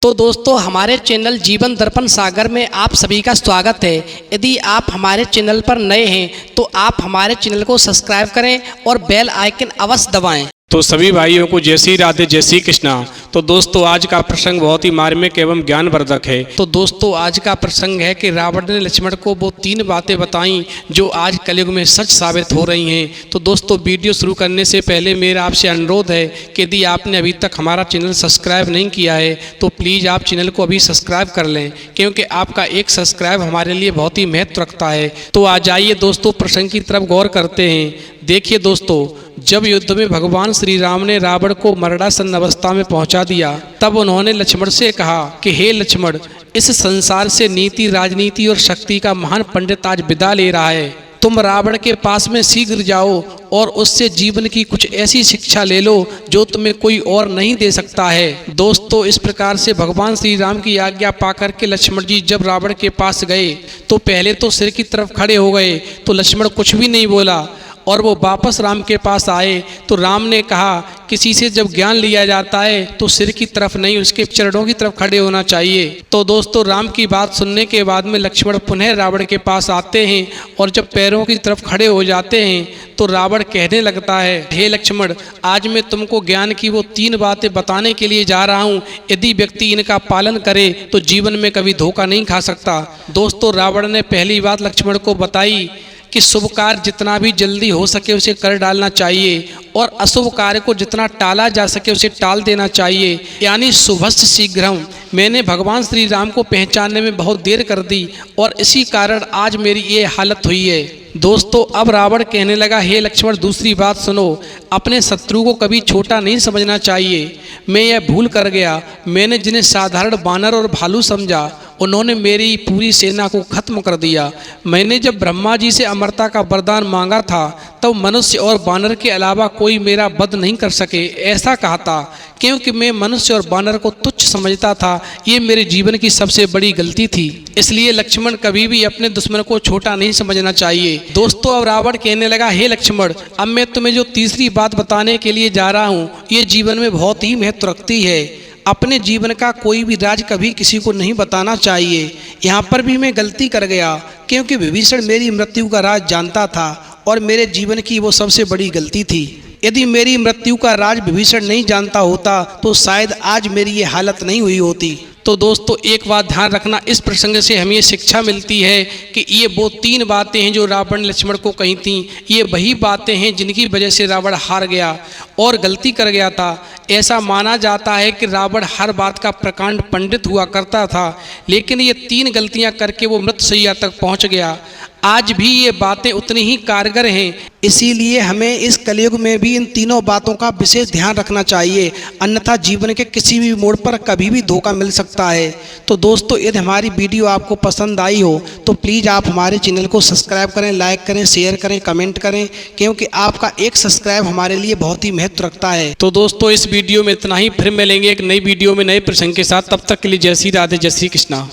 तो दोस्तों हमारे चैनल जीवन दर्पण सागर में आप सभी का स्वागत है। यदि आप हमारे चैनल पर नए हैं तो आप हमारे चैनल को सब्सक्राइब करें और बेल आइकन अवश्य दबाएं। तो सभी भाइयों को जय श्री राधे जय श्री कृष्णा। तो दोस्तों आज का प्रसंग बहुत ही मार्मिक एवं ज्ञानवर्धक है। तो दोस्तों आज का प्रसंग है कि रावण ने लक्ष्मण को वो 3 बातें बताई जो आज कलयुग में सच साबित हो रही हैं। तो दोस्तों वीडियो शुरू करने से पहले मेरा आपसे अनुरोध है कि यदि आपने अभी तक हमारा चैनल सब्सक्राइब नहीं किया है तो प्लीज़ आप चैनल को अभी सब्सक्राइब कर लें, क्योंकि आपका एक सब्सक्राइब हमारे लिए बहुत ही महत्व रखता है। तो आ जाइए दोस्तों प्रसंग की तरफ गौर करते हैं। देखिए दोस्तों, जब युद्ध में भगवान श्री राम ने रावण को मरणासन्न अवस्था में पहुंचा दिया, तब उन्होंने लक्ष्मण से कहा कि हे लक्ष्मण, इस संसार से नीति, राजनीति और शक्ति का महान पंडित आज विदा ले रहा है। तुम रावण के पास में शीघ्र जाओ और उससे जीवन की कुछ ऐसी शिक्षा ले लो जो तुम्हें कोई और नहीं दे सकता है। दोस्तों इस प्रकार से भगवान श्री राम की आज्ञा पाकर के लक्ष्मण जी जब रावण के पास गए तो पहले तो सिर की तरफ खड़े हो गए, तो लक्ष्मण कुछ भी नहीं बोला। और वो वापस राम के पास आए तो राम ने कहा, किसी से जब ज्ञान लिया जाता है तो सिर की तरफ नहीं, उसके चरणों की तरफ खड़े होना चाहिए। तो दोस्तों राम की बात सुनने के बाद में लक्ष्मण पुनः रावण के पास आते हैं और जब पैरों की तरफ खड़े हो जाते हैं तो रावण कहने लगता है, हे लक्ष्मण, आज मैं तुमको ज्ञान की वो 3 बातें बताने के लिए जा रहा हूँ। यदि व्यक्ति इनका पालन करे तो जीवन में कभी धोखा नहीं खा सकता। दोस्तों रावण ने पहली बात लक्ष्मण को बताई कि शुभ कार्य जितना भी जल्दी हो सके उसे कर डालना चाहिए और अशुभ कार्य को जितना टाला जा सके उसे टाल देना चाहिए, यानी शुभस्य शीघ्रम। मैंने भगवान श्री राम को पहचानने में बहुत देर कर दी और इसी कारण आज मेरी ये हालत हुई है। दोस्तों अब रावण कहने लगा, हे लक्ष्मण, दूसरी बात सुनो, अपने शत्रु को कभी छोटा नहीं समझना चाहिए। मैं यह भूल कर गया, मैंने जिन्हें साधारण बानर और भालू समझा उन्होंने मेरी पूरी सेना को खत्म कर दिया। मैंने जब ब्रह्मा जी से अमरता का वरदान मांगा था तब मनुष्य और बानर के अलावा कोई मेरा वध नहीं कर सके, ऐसा कहा था, क्योंकि मैं मनुष्य और बानर को तुच्छ समझता था। ये मेरे जीवन की सबसे बड़ी गलती थी। इसलिए लक्ष्मण कभी भी अपने दुश्मन को छोटा नहीं समझना चाहिए। दोस्तों अब रावण कहने लगा, हे लक्ष्मण, अब मैं तुम्हें जो तीसरी बात बताने के लिए जा रहा हूँ ये जीवन में बहुत ही महत्व रखती है। अपने जीवन का कोई भी राज कभी किसी को नहीं बताना चाहिए। यहाँ पर भी मैं गलती कर गया, क्योंकि विभीषण मेरी मृत्यु का राज जानता था और मेरे जीवन की वो सबसे बड़ी गलती थी। यदि मेरी मृत्यु का राज विभीषण नहीं जानता होता तो शायद आज मेरी ये हालत नहीं हुई होती। तो दोस्तों एक बात ध्यान रखना, इस प्रसंग से हमें ये शिक्षा मिलती है कि ये वो 3 बातें हैं जो रावण ने लक्ष्मण को कही थी, ये वही बातें हैं जिनकी वजह से रावण हार गया और गलती कर गया था। ऐसा माना जाता है कि रावण हर बात का प्रकांड पंडित हुआ करता था, लेकिन ये 3 गलतियां करके वो मृतशैया तक पहुंच गया। आज भी ये बातें उतनी ही कारगर हैं, इसीलिए हमें इस कलयुग में भी इन तीनों बातों का विशेष ध्यान रखना चाहिए, अन्यथा जीवन के किसी भी मोड़ पर कभी भी धोखा मिल सकता है। तो दोस्तों यदि हमारी वीडियो आपको पसंद आई हो तो प्लीज़ आप हमारे चैनल को सब्सक्राइब करें, लाइक करें, शेयर करें, कमेंट करें, क्योंकि आपका एक सब्सक्राइब हमारे लिए बहुत ही महत्व रखता है। तो दोस्तों इस वीडियो में इतना ही, फिर मिलेंगे एक नई वीडियो में नए प्रसंग के साथ। तब तक के लिए जय श्री राधे जय श्री कृष्णा।